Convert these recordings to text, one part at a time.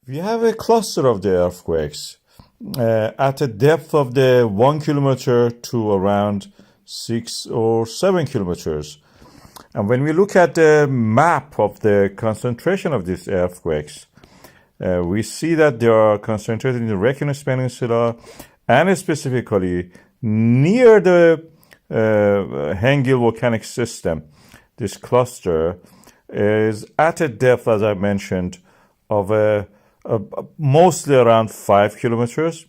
We have a cluster of the earthquakes at a depth of the 1 kilometer to around 6 or 7 kilometers. And when we look at the map of the concentration of these earthquakes, we see that they are concentrated in the Reykjanes Peninsula and specifically near the Hengill volcanic system. This cluster is at a depth, as I mentioned, of mostly around 5 kilometers.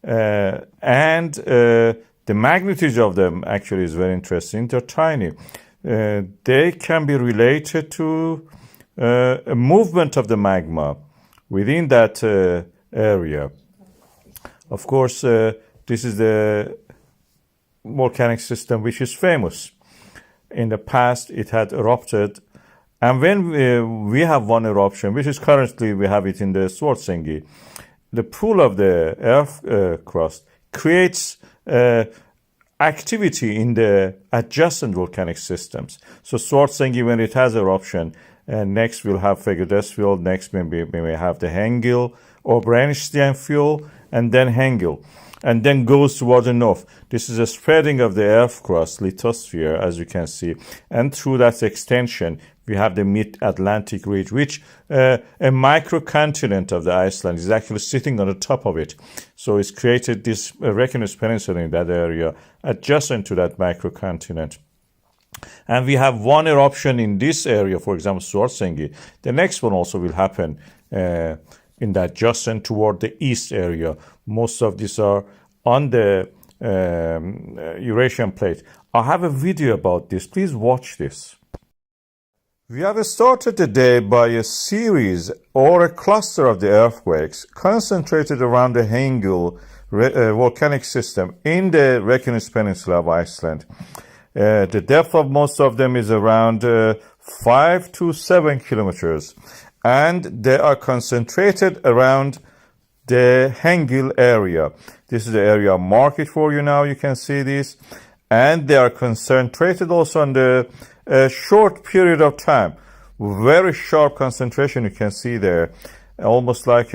And the magnitude of them actually is very interesting. They're tiny. They can be related to a movement of the magma within that area. Of course, this is the volcanic system which is famous. In the past, it had erupted. And when we have one eruption, which is currently we have it in the Svartsengi, the pool of the earth crust creates activity in the adjacent volcanic systems. So Svartsengi, when it has eruption, next we'll have Reykjanes, next we may have the Hengill or Brennisteinsfjöll, and then Hengill, and then goes toward the north. This is a spreading of the earth crust, lithosphere, as you can see, and through that extension, we have the mid-Atlantic ridge, which a microcontinent of the Iceland is actually sitting on the top of it. So it's created this Reykjanes Peninsula in that area, adjacent to that microcontinent. And we have one eruption in this area, for example, Svartsengi. The next one also will happen in the adjacent toward the east area. Most of these are on the Eurasian plate. I have a video about this. Please watch this. We have started the day by a series or a cluster of the earthquakes concentrated around the Hengill volcanic system in the Reykjanes Peninsula of Iceland. The depth of most of them is around 5 to 7 kilometers, and they are concentrated around the Hengill area. This is the area marked for you now. You can see this, and they are concentrated also on the short period of time. Very sharp concentration you can see there, almost like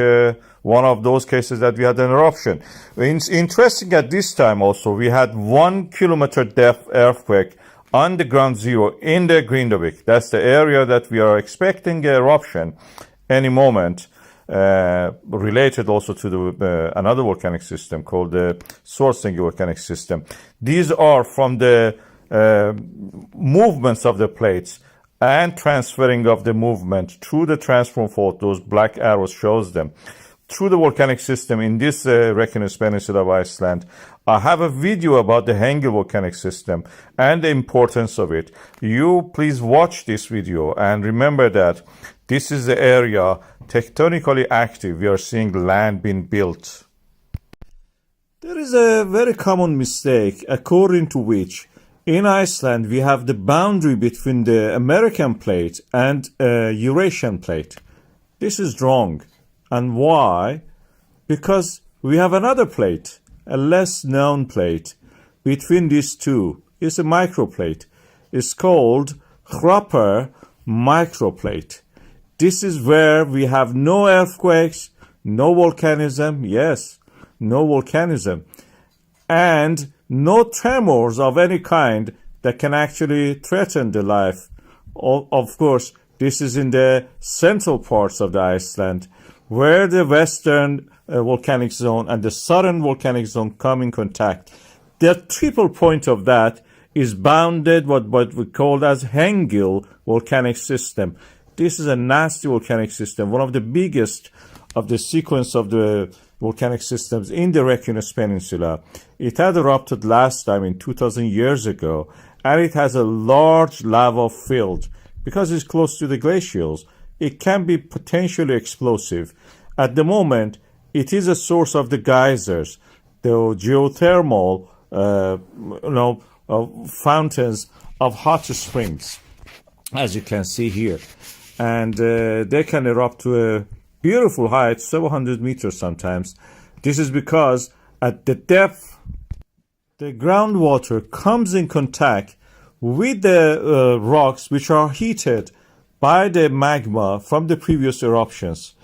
one of those cases that we had an eruption. It's interesting at this time also, we had 1 kilometer depth earthquake on the ground zero in the Grindavik. That's the area that we are expecting an eruption any moment, related also to the another volcanic system called the Svartsengi volcanic system. These are from the movements of the plates and transferring of the movement through the transform fault. Those black arrows shows them through the volcanic system in this Reykjanes Peninsula of Iceland. I have a video about the Hengill volcanic system and the importance of it. You please watch this video and remember that this is the area tectonically active. We are seeing land being built. There is a very common mistake according to which in Iceland we have the boundary between the American plate and Eurasian plate. This is wrong. And why? Because we have another plate, a less known plate between these two. It's a microplate. It's called Hrapar microplate. This is where we have no earthquakes, no volcanism, yes, no volcanism, and no tremors of any kind that can actually threaten the life. Of course, this is in the central parts of the Iceland, where the western volcanic zone and the southern volcanic zone come in contact. The triple point of that is bounded what we call as Hengill volcanic system. This is a nasty volcanic system, one of the biggest of the sequence of the volcanic systems in the Reykjanes Peninsula. It had erupted last time in 2,000 years ago, and it has a large lava field. Because it's close to the glaciers, it can be potentially explosive. At the moment, it is a source of the geysers, the geothermal fountains of hot springs, as you can see here. And they can erupt to a beautiful height, several hundred meters sometimes. This is because at the depth, the groundwater comes in contact with the rocks which are heated by the magma from the previous eruptions.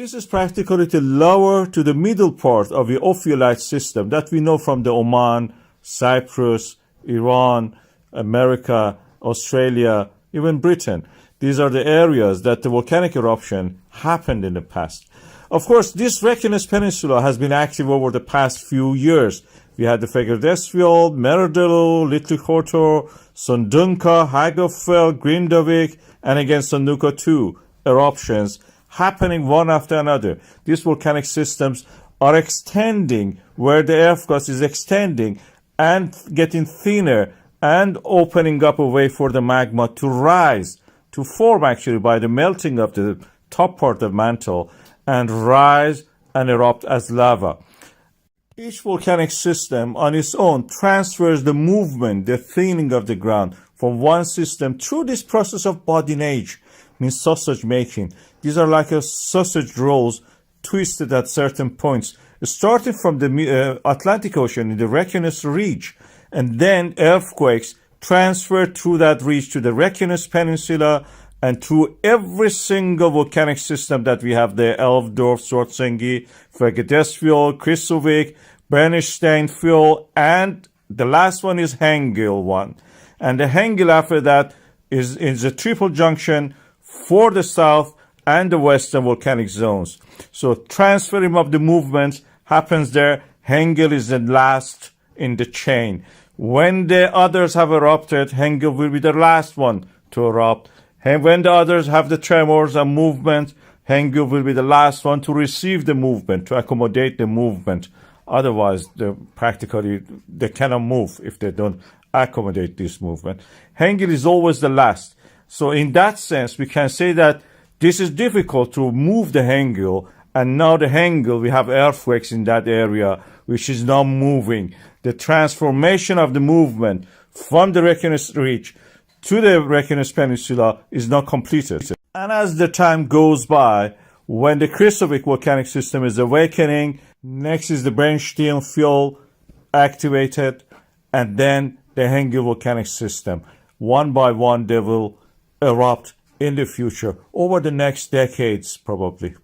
This is practically the lower to the middle part of the ophiolite system that we know from the Oman, Cyprus, Iran, America, Australia, even Britain. These are the areas that the volcanic eruption happened in the past. Of course, this Reykjanes Peninsula has been active over the past few years. We had the Fagradalsfjall, Merardalur, Little Kotor, Sundunka, Hagafell, Grindavik, and again Sunduka 2 eruptions happening one after another. These volcanic systems are extending where the earth crust is extending and getting thinner and opening up a way for the magma to rise, to form actually by the melting of the top part of the mantle and rise and erupt as lava. Each volcanic system on its own transfers the movement, the thinning of the ground from one system through this process of badinage, means sausage making. These are like a sausage rolls twisted at certain points, starting from the Atlantic Ocean in the Reykjanes Ridge, and then earthquakes transfer through that ridge to the Reykjanes Peninsula and through every single volcanic system that we have there: Elfdorf, Svartsengi, Fagradalsfjall, Kristuvik, Brennisteinsfjöll, and the last one is Hengill one. And the Hengill after that is a triple junction for the south and the western volcanic zones. So transferring of the movements happens there. Hengill is the last in the chain. When the others have erupted, Hengill will be the last one to erupt. And when the others have the tremors and movement, Hengill will be the last one to receive the movement, to accommodate the movement. Otherwise, practically they cannot move if they don't accommodate this movement. Hengill is always the last. So in that sense, we can say that this is difficult to move the Hengill, and now the Hengill, we have earthquakes in that area, which is now moving. The transformation of the movement from the Reykjanes Ridge to the Reykjanes Peninsula is not completed. And as the time goes by, when the Kristuvik volcanic system is awakening, next is the Brennisteinsfjöll activated, and then the Hengill volcanic system. One by one, they will erupt in the future over the next decades, probably.